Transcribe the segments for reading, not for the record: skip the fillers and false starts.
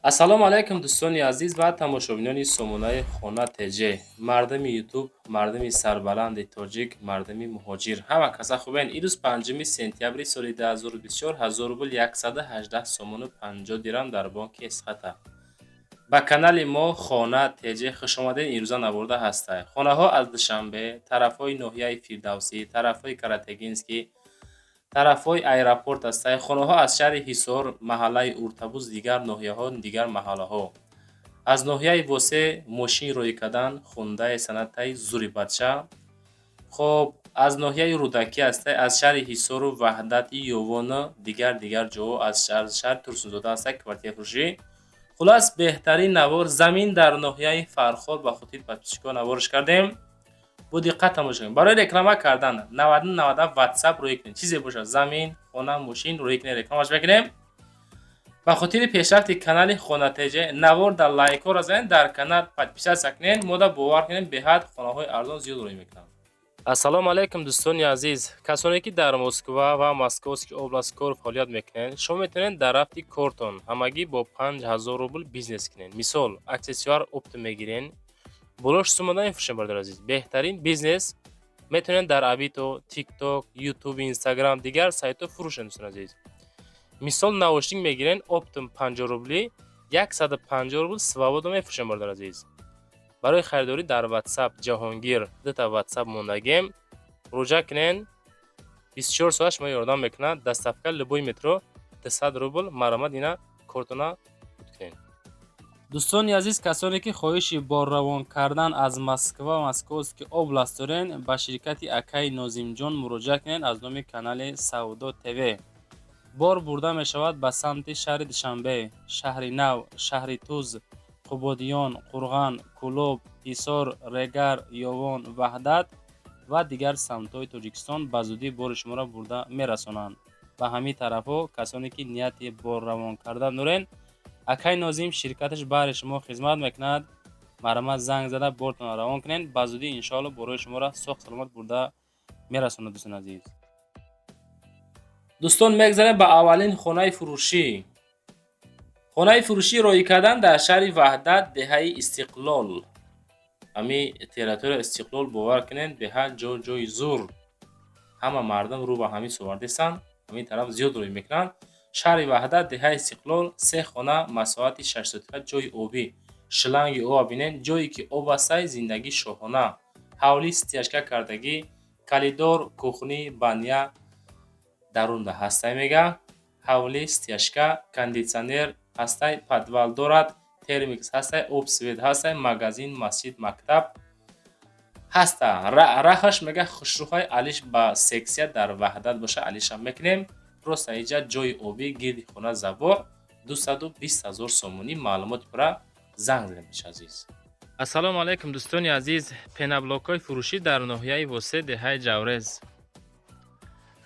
ассалому алайкум дӯстони азиз ва тамошобинони сомонаи хона теҷе. Мардами ютуб, мардами сарбаланди тоҷик, мардами муҳоҷир, ҳама каса хубен? Ирӯз 5 сентябри соли 2024 1000 рубл 118 сомону 50 дирам дар бонки Эсхата. Ба канали мо Хона теҷе хушомадед. Ирӯза навурда ҳастад. Хонаҳо аз Душанбе, тарафҳои ноҳияи Фирдавсӣ, тарафҳои Каратегинский, тарафҳои аэропорт ҳастанд. хонаҳо аз шаҳри Ҳисор, маҳаллаи Уртабуз, дигар ноҳияҳо, дигар маҳаллаҳо. Аз ноҳияи Восе мошин рӯй кардан, Хундай Санатаи Зури Бадша. хоб аз ноҳияи Рӯдакӣ ҳастанд, аз шаҳри Ҳисору Ваҳдати Ёвона, дигар ҷоҳо аз шаҳри Турсунзода ҳастанд квартирафурӯшӣ. хулос беҳтарин навор замин дар ноҳияи Фархор ба хотири подписчикон навориш кардем. бо диққат тамошо кунед. барои реклама кардан 99 WhatsApp рӯй кунед. чизе бошад замин, хона, мошин рӯй кунед, рекламаш бекунем. ба хотири пешрафти канали Хона теҷе навор дар лайкҳоро занед, дар канал подписатсия кунед. мода бовар кунем беҳад хонаҳои арзон зиёд рӯй мекунанд. ассалому алайкум дӯстони азиз. касоне ки дар Москва ва Московский област кор фаъолият мекунед, шумо метавонед дар рафти кортон ҳамагӣ бо 5000 рубл бизнес кунед. мисол аксессуар опто мегирен, болош сумода мефурӯшем. бародари азиз, беҳтарин бизнес метавонед дар Авито, TikTok, YouTube, Instagram, дигар сайтҳо фурӯшед. дӯстони азиз, мисол наушник мегирен, оптом 50 рубли 150 рубл свободо мефурӯшем. бародари азиз, барои харидорӣ дар WhatsApp Ҷаҳонгир дута WhatsApp мондагем, муроҷиа кунед. 24 соат шумо ёрдам мекунад. Доставка любой метро 200 рубл маромад ина кортона кунед. дӯстони азиз, касоне ки хоҳиши борравон кардан аз Москва ва Московский област дорен, ба ширкати акаи Нозимҷон муроҷиат кунед аз номи канали Савдо ТВ. бор бурда мешавад ба самти шаҳри Душанбе, шаҳри Нав, шаҳри Туз, Қубодиён, Қурған, Кӯлоб, Ҳисор, Регар, Ёвон, Ваҳдат ва дигар самтҳои Тоҷикистон ба зудӣ бори шуморо бурда мерасонанд. ба ҳамин тарафҳо касоне ки нияти борравон кардан дорен, акай Нозим ширкаташ баҳри шумо хизмат мекунад. маромад занг зада бортон равон кунед. ба зудӣ иншоалло борои шуморо соҳ саломат бурда мерасонад. дӯстони азиз, дӯстон мегзарем ба аввалин хонаи фурӯшӣ. хонаи фурӯшӣ роӣ кардан дар шаҳри Ваҳдат, деҳаи Истиқлол. ҳами территорияи Истиқлол бовар кунед беҳад ҷои зур. ҳама мардум рӯ ба ҳамин совардесанд. ҳамин тараф зиёд рӯй мекунанд. шаҳри Ваҳдат, деҳаи Истиқлол, 3 хона, масоҳати 6 сотика, ҷойи обӣ, шланги об бинед, ҷое ки об ҳастад, зиндагӣ шоҳона, ҳавлӣ стяжка кардагӣ, калидор, кухни, баня дарунда ҳастад. мега ҳавлӣ, стяжка, кондитсионер ҳастад, подвал дорад, термикс ҳастад, обсвет ҳастад, магазин, масҷид, мактаб ҳастад. рахаш мега хушрӯҳай алиш ба сексия дар Ваҳдат боша, алишам мекунем. просто иҷа ҷойи обӣ гирди хона забор 220 000 сомонӣ. маълумоти пурра занг занед бош азиз. ассалому алайкум дӯстони азиз. пенаблокҳои фурӯшӣ дар ноҳияи Восе, деҳаи Ҷаврез.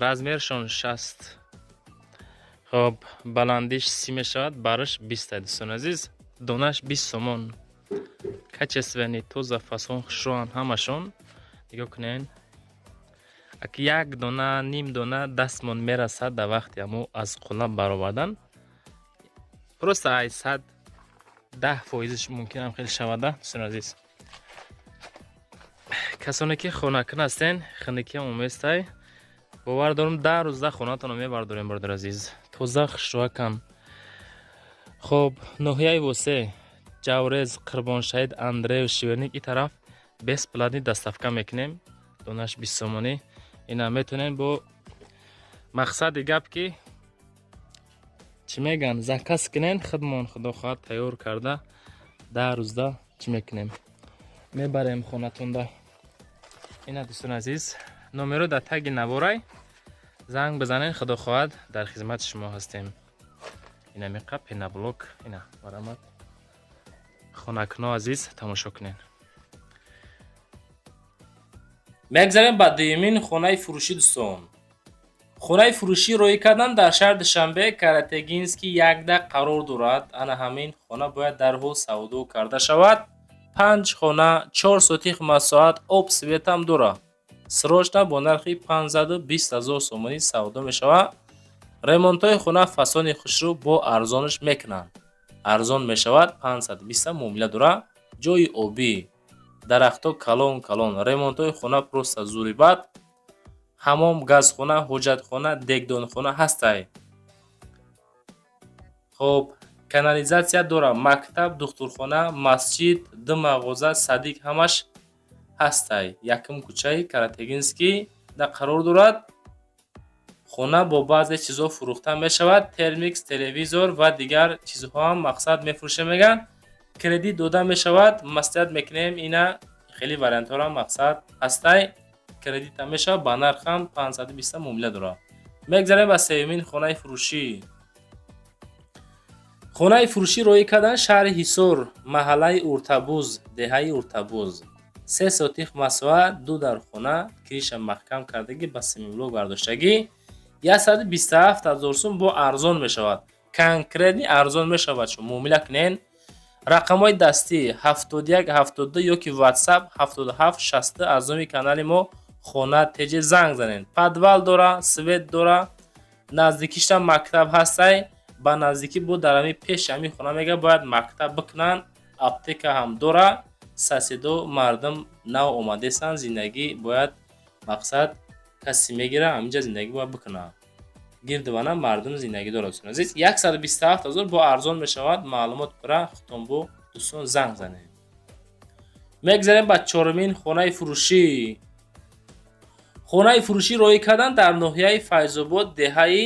размершон 60, хоб баландиш 30 мешавад, бариш 20. дӯстони азиз, донаш 20 сомон. качествени тоза фасон хушроан ҳамашон. нигоҳ кунед, ак як дона ним дона дастмон мерасад дар вақти амо аз қуллаб баровардан, просто ай 110% мумкин ам хел шавада. дӯстони азиз, касоне ки хонакун ҳастен, ханакӣ ам оместай, бовар дорам 10-12 хонатонро мебардорем. бародари азиз, тоза хушроакам. хоб ноҳияи Восе, Ҷаврез, Қурбоншаҳид, Андреев, Шиверник, ин тараф бесплатни доставка мекунем. донаш 20 сомонӣ. ина метонем бо мақсади гап ки чӣ меган заказ кунен, худмон худо хоҳад тайёр карда 10 рӯзда чӣ мекунем, мебарем хонатонда. ина дӯстони азиз, номеро дар таги наворай занг бизанед, худо хоҳад дар хизмати шумо ҳастем. ина меқа пенаблок, ина маромад хонакуно азиз тамошо кунед. мегзарем ба дуюмин хонаи фурӯшӣ. дӯстон, хонаи фурӯшӣ роӣ кардан дар шаҳри Душанбе, Каратегинский 1 қарор дорад. ана ҳамин хона бояд дарҳол савдо карда шавад. 5 хона, 4 сотих масоҳат, об светам дорад. срочна бо нархи 520 000 сомонӣ савдо мешавад. ремонтҳои хона фасони хушрӯ бо арзонаш мекунанд. арзон мешавад. 520 муомила дора. ҷойи обӣ, дарахтҳо калон калон, ремонтҳои хона просто зурибат, ҳамом, газхона, ҳоҷатхона, дегдонхона ҳастай. хоб канализатсия дора, мактаб, духтурхона, масҷид, ду мағоза, садик ҳамаш ҳастай. Якум кӯчаи Каратегинский да қарор дорад. хона бо баъзе чизҳо фурӯхта мешавад. термикс, телевизор ва дигар чизҳоам мақсад мефурӯша меган. кредит дода мешавад. маслиҳат мекунем ина хеле вариантҳоро мақсад ҳастай. кредитам мешавад ба нархам 520 муомила дорад. мегзарем ба сеюмин хонаи фурӯшӣ. хонаи фурӯшӣ роҳӣ кардан шаҳри Ҳисор, маҳаллаи Уртабуз, деҳаи Уртабуз. 3 сотих масоҳа, 2 дар хона, кириша маҳкам кардагӣ, ба семинблок бардоштагӣ. 127 000 сум бо арзон мешавад. конкретни арзон мешавад. шумо муомила кунен. рақамҳои дастӣ 71 72 ёки WhatsApp 77 60 аз номи канали мо хона теҷе занг занед. подвал дора, свет дора, наздикиша мактаб ҳастай. ба наздикӣ бо дар ҳамин пеши ҳамин хона мега бояд мактаб бикунанд. аптека ҳам дора. саседо мардум нав омадесанд. зиндагӣ бояд мақсад касе мегира ҳаминҷа зиндагӣ бояд бикунанд. гирдвана мардум зиндагӣ дорад. 127 000 бо арзон мешавад. маълумот пурра хутонбу дӯстон занг занед. мегзарем ба чорумин хонаи фурӯшӣ. хонаи фурӯшӣ роҳӣ кардан дар ноҳияи Файзобод, деҳаи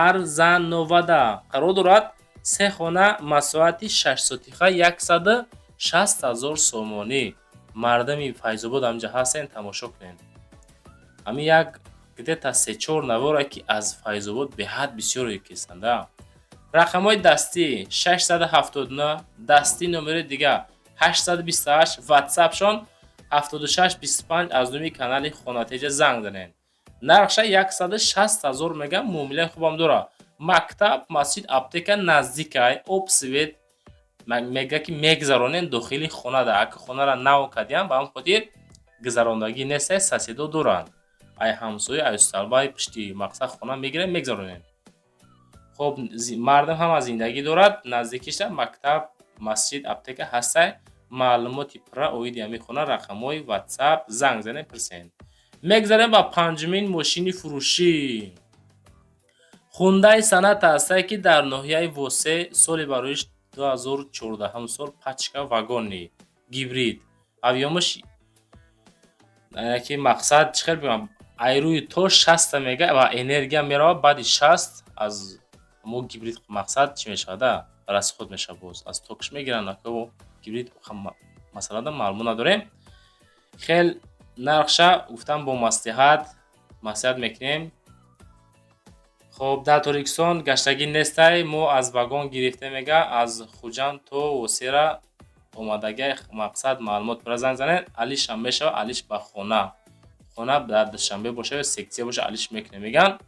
Арзановада қарор дорад. 3 хона масоҳати 6 сотиха 160 000 сомонӣ. мардами Файзобод ҳамҷа ҳастен, тамошо кунед. ҳамин як где-то 3-4 навора ки аз Файзобод беҳад бисёр кистанда. рақамҳои дастӣ 679, дастӣ номери дига 828, ватсапшон 7625 аз номи канали хонатеҷа занг занед. нархша 160 000 мегам. муомилаи хубам дора. мактаб, масҷид, аптека наздикай. об, свет мега ки мегзаронен дохили хонада. ака хонара нав кардиям ба ҳам хотир гузарондагӣ нестай. соседо доранд. ай ҳамсоя, ай усталбаи пишти мақсад хона мегирем мегзаронем. хоб мардум ҳама зиндагӣ дорад. наздикиша мактаб, масҷид, аптека ҳастай. маълумоти пурра оиди ҳамин хона, рақамҳои WhatsApp занг занед, пирсен. мегзарем ба панҷумин мошини фурӯшӣ. Hyundai Sonata ҳастай ки дар ноҳияи Восе соли бароиш 2014 сол пачка вагони гибрид авёмаш ки мақсад чӣ хел бигӯям айрӯи то 60 мега ва энергия меравад. баъди 60 аз мо гибрид мақсад чӣ мешавада расход мешавад. боз аз токш мегиранд. ако гибрид масалада маълумот надорем. хел нархша гуфтам бо маслиҳат мекунем. хоб дар торикистон гаштагӣ нестай. мо аз вагон гирифта мега аз хуҷанд то восера омадагӣ мақсад маълумот пурра занг занед. алиш ҳам мешавад. алиш ба хона дар душанбе боша ё сексия боша алиш мекунем меган.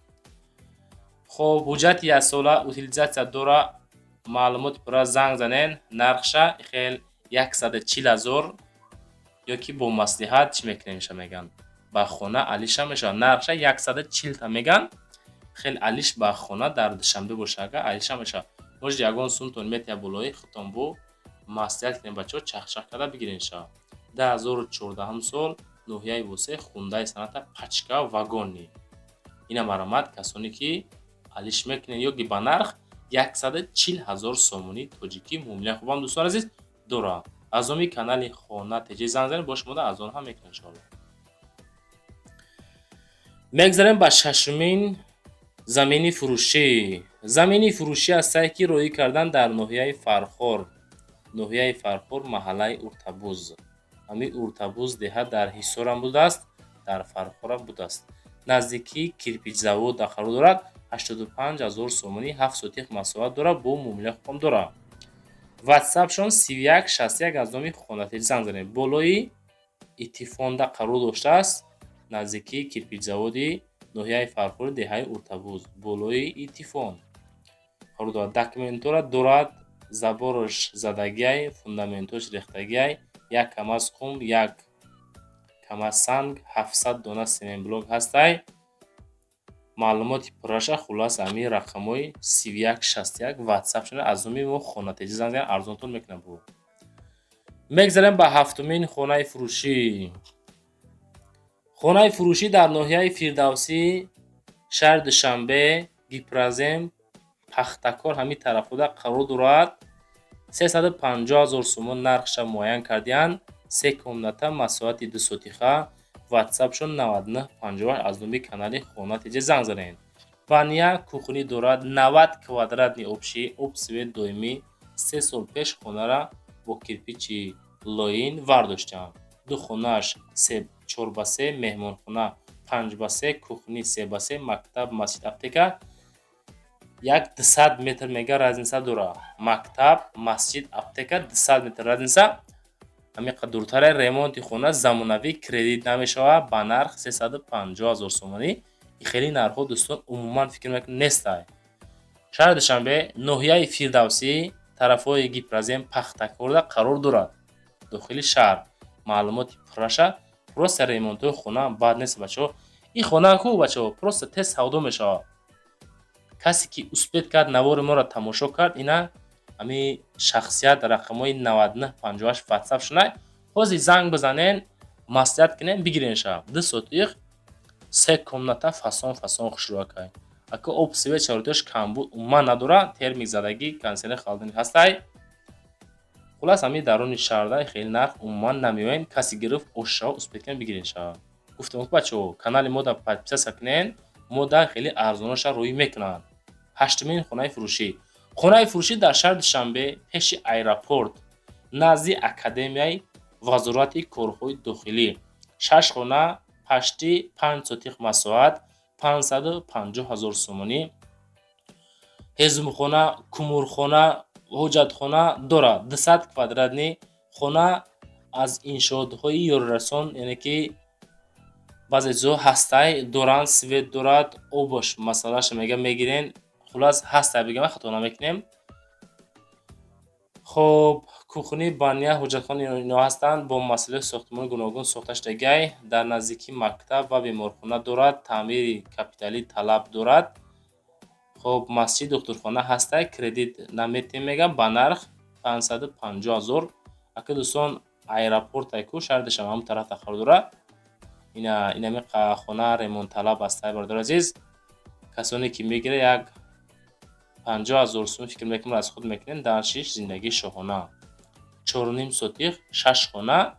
хоб ҳуҷҷати яксола утилизатсия дора. маълумоти пурра занг занед. нархша хел 140 000 ёки бо маслиҳат чӣ мекунем ша меган. ба хона алиш ҳам мешавад. нархша 140 та меган. хел алиш ба хона дар душанбе боша ага алиш ҳам мешавад. можед ягон сумтон метия болои хутонбу маслиҳат кунем бачаҳо чахчах карда бигирен ша. 2014 сол ноҳияи Восе Hyundai Sonata пачка вагони. ина маромад касоне ки алиш мекунен ёки ба нарх 140 000 сомонӣ тоҷикӣ. муомилаи хубам дӯстон азиз дора. аз номи канали хона теҷе занг занед. бо шумода арзон ҳам мекунем иншоалло. мегзарем ба шашумин замини фурӯшӣ. замини фурӯшӣ ҳастай ки роҳӣ кардан дар ноҳияи Фархор, маҳаллаи Уртабуз. ҳамин Уртабуз деҳа дар Ҳисорам будааст, дар Фархорам будааст. наздики кирпичзавод қарор дорад. 85 000 сомонӣ 7 сотих масоҳат дора. бо муомилаи хубам дора. ватсапшон 31 61 аз номи хонатеҷ занг занед. болои итифонда қарор доштааст. наздики кирпичзаводи ноҳияи Фархори деҳаи Уртабуз. болои итифон қарор дорад. документора дорад. забораш задагиай, фундаментош рехтагиай, як камаз хум, як камаз санг, 700 дона семенблок ҳастай. маълумоти пурраша хулас ҳамин рақамҳои 3161 ватсап шуда аз номи мо хонатиҷа занг занед арзонтон мекунам бу. мегзарем ба ҳафтумин хонаи фурӯшӣ. хонаи фурӯшӣ дар ноҳияи Фирдавсӣ, шаҳри Душанбе, Гипразем, Пахтакор ҳамин тарафҳода қарор дорад. 350 000 сомон нархша муайян кардиянд. 3 комната, масоати 2 сотиха. ватсапшон 9958 аз номи канали хонатиҷа занг занед. ванния кухнӣ дорад. 90 квадратни обсвет доимӣ. 3 сол пеш хонара бо кирпичи лоин вардоштаам. ду хонааш 4x3, меҳмонхона 5x3, кухнӣ 3x3, мактаб, масҷид, аптека як 200 метр мега разница дора. мактаб, масҷид, аптека 200 метр разница. ҳамиқа дуртаре ремонти хона замонавӣ кредит намешавад ба нарх 350 000 сомонӣ. хеле нархҳо дӯстон умуман фикр мекунед нестай. шаҳри Душанбе, ноҳияи Фирдавсӣ, тарафҳои Гипразем, Пахтакорда қарор дорад. дохили шаҳр маълумоти пурраша просто ремонтҳои хона бад нест бачаҳо. ин хона ку бачаҳо просто тез савдо мешавад. касе ки успет кард навори моро тамошо кард, ина ҳамин шахсият рақамҳои 9958 ватсап шунай ҳозир занг бизанен, маслиҳат кунен, бигирен ша 2 сотих 3 комната фасон хушрӯякай. ака обсвет шаротиаш камбуд умуман надора, термик задагӣ, кондитсионер халдани ҳастай. хулас ҳамин даруни шаҳрда хеле нарх умуман намеоян. касе гирифт ошша успет кунен, бигирен ша. гуфтам бачаҳо, канали мода подписатсия кунен, мода хеле арзонаша рӯй мекунанд. ҳаштумин хонаи фурӯшӣ. хонаи фурӯшӣ дар шаҳри Душанбе, пеши аэропорт, назди академияи вазорати корҳои дохилӣ. 6 хона, пашти 5 сотих масоат, 550 000 сомонӣ. ҳезмхона, кумурхона, ҳоҷатхона дорад. 200 квадратни хона аз иншоотҳои ёрирасон, яъне ки баъзе ҷо ҳастай доранд, свет дорад, обош масъалаша мега мегирен. хулас ҳастай бигам, хато намекунем. хоб кухни, баня, ҳоҷатхона ино ҳастанд. бо масъалаи сохтмони гуногун сохта шудагай. дар наздикии мактаб ва беморхона дорад. таъмири капиталӣ талаб дорад. хоб масҷид, духтурхона ҳастай. кредит наметавонем мегам ба нарх 550 000. ака дӯстон, аэропортай ку шаҳри Душанбе ҳамон тарафта қарор дорад. инамиқа хона ремонтталаб ҳастай бародари азиз. касоне ки мегира як 50 000 сомон фикр мекунем аз худ мекунем. дар шиш зиндагии шоҳона. 4.5 сотих 6 хона,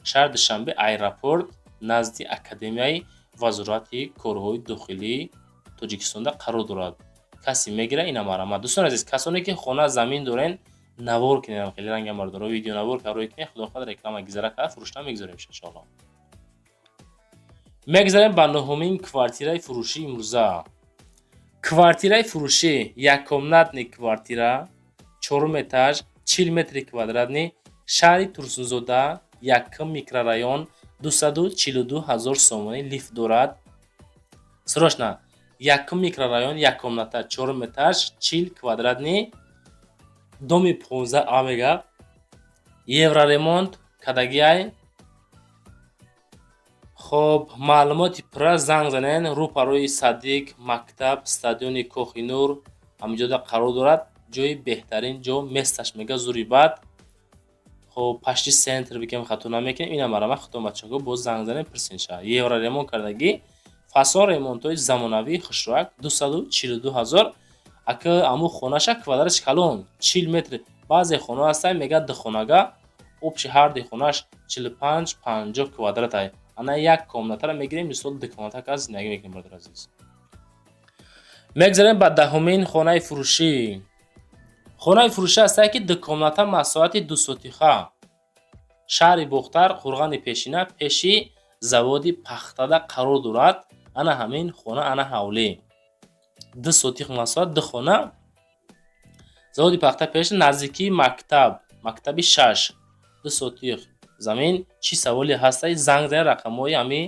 шаҳри Душанбе, аэропорт, назди академияи вазорати корҳои дохилии Тоҷикистонда қарор дорад. касе мегира ина марама. дӯстон азиз, касоне ки хона замин дорен, навор кунем, хеле ранга мардоро видео навор карои кунем. худохоҳ реклама гизара кард, фурӯшта мегзорем иншоалло. мегзарем ба нӯҳумин квартираи фурӯшии имрӯза. квартираи фурӯшӣ, яккомнатни квартира, 4 этаж, 40 метри квадратни, шаҳри Турсунзода, якум микрорайон, 242 000 сомонӣ лифт дорад. срочно, якум микрорайон, яккомната, 4 этаж, 40 квадратни, доми 15 амега, евроремонт кадагиай. хоб маълумоти пурра занг занен. рӯпарӯи Садиқ мактаб, стадиони Кохи Нур ҳаминҷода қарор дорад. ҷои беҳтарин ҷо месташ мега Зурибад. хоб пашти сентр бигем хато намекунем. ина марама хато бачаҳо боз занг занен, пирсинша. евроремонт кардагӣ, фасон ремонтҳои замонавӣ хушрӯяк 242 000. ака аму хонаша квадрати калон 40 метр. баъзе хона ҳастай мега духонага, общи ҳарди хонаш 45-50 квадратай. ана як комнатаро мегирем, мисол ду комната ка зиндагӣ мекунем бародар азиз. мегзарем ба даҳумин хонаи фурӯшӣ. хонаи фурӯшӣ ҳастае ки ду комната, масоати 2 сотиха, шаҳри Бохтар, Қурғани Пешина, пеши заводи пахтада қарор дорад. ана ҳамин хона, ана ҳавлӣ 2 сотих масоат, ду хона, заводи пахта пешина, наздикии мактаб, мактаби 6, 2 сотих замин. чӣ саволе ҳастай, занг занед, рақамҳои ҳамин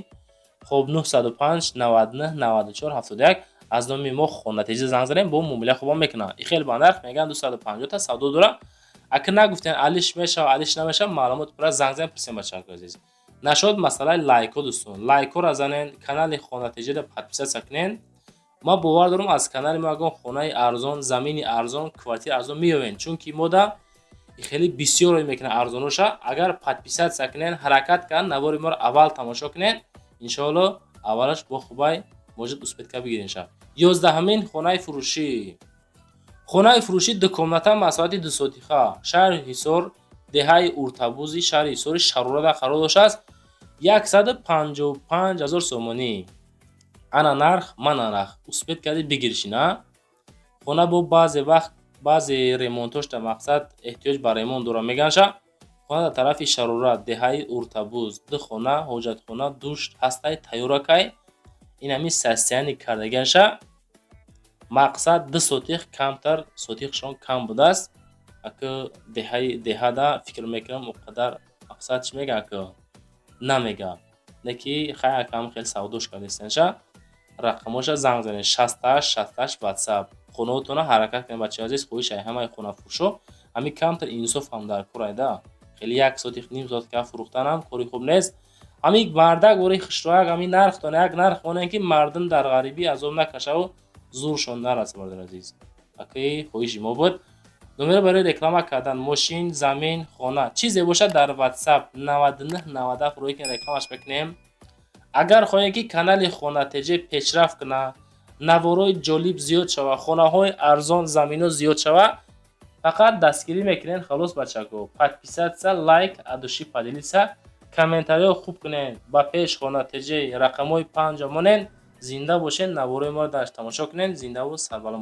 хоб 905 99 94 71 аз номи мо хонатиҷа занг занем, бо муомила хуба мекунанд. хеле ба нарх меган 250 та савдо дора. ака нагуфтен алиш мешава, алиш намешава, маълумот пурра занг занем, пирсем бачаҳо азиз. нашод масъалаи лайкҳо дӯстон, лайкҳоро занен, канали хонатиҷаро подписатсия кунен. ма бовар дорам аз канали мо ягон хонаи арзон, замини арзон, квартира арзон меёвен, чунки мода хеле бисёр мекунад арзонуша. Агар подписатсия кунен, ҳаракат кунен, навори моро аввал тамошо кунен, иншоалло аввалаш бо хубай может успеҳка бигирен шаб. 11-ҳамин хонаи фурӯшӣ. Хонаи фурӯшӣ дукомната масоати Дусотиха, шаҳри Ҳисор, деҳаи Уртабузи шаҳри Ҳисори Шарорада қарор доштааст. 155,000 сомонӣ. Ана нарх, мана нарх. Успеҳ кардӣ бигиришина. хона бо баъзе вақт баъзе ремонтҳошда мақсад эҳтиёҷ ба ремонт дорад меганша. хона дар тарафи Шарора, деҳаи Уртабуз, ду хона, ҳоҷатхона, душ ҳастай тайёракай. ин ҳамин састияни кардаганша. мақсад 2 сотих камтар, сотихшон кам будааст. ака деҳада фикр мекунам оқадар мақсад чӣ мегӯяд ки намегӯяд. неки хай акам хеле савдош кардестанша. рақамоша занг занед 68 WhatsApp. хонаотона ҳаракат кунед бачаи азиз. хоҳишай ҳамаи хонафурӯшо ҳамин камтар инсоф ҳам дар кор айда. хеле 1 сотих ним сотика фурӯхтанам кори хуб нест. ҳамин бардак бори хушрояк ҳамин нархтон як нарх монем ки мардум дар ғарибӣ азоб накашаву зуршон нараса бардор азиз. акаи хоҳиши мо буд. номеро барои реклама кардан мошин, замин, хона чизе бошад дар WhatsApp 99 97 рӯи ки рекламаш мекунем. агар хоҳед ки канали Хона ТЖ пешрафт куна, наворои ҷолиб зиёд шава, хонаҳои арзон, заминҳо зиёд шава, фақат дастгирӣ мекунен халос бачако. подписатсия, лайк, адуши поделиться, комментариҳо хуб кунен. ба пеш Хона ТЖ рақамҳои 5 монен. зинда бошен, наворои моро дараш тамошо кунен. зиндаву сарбаланд бошед.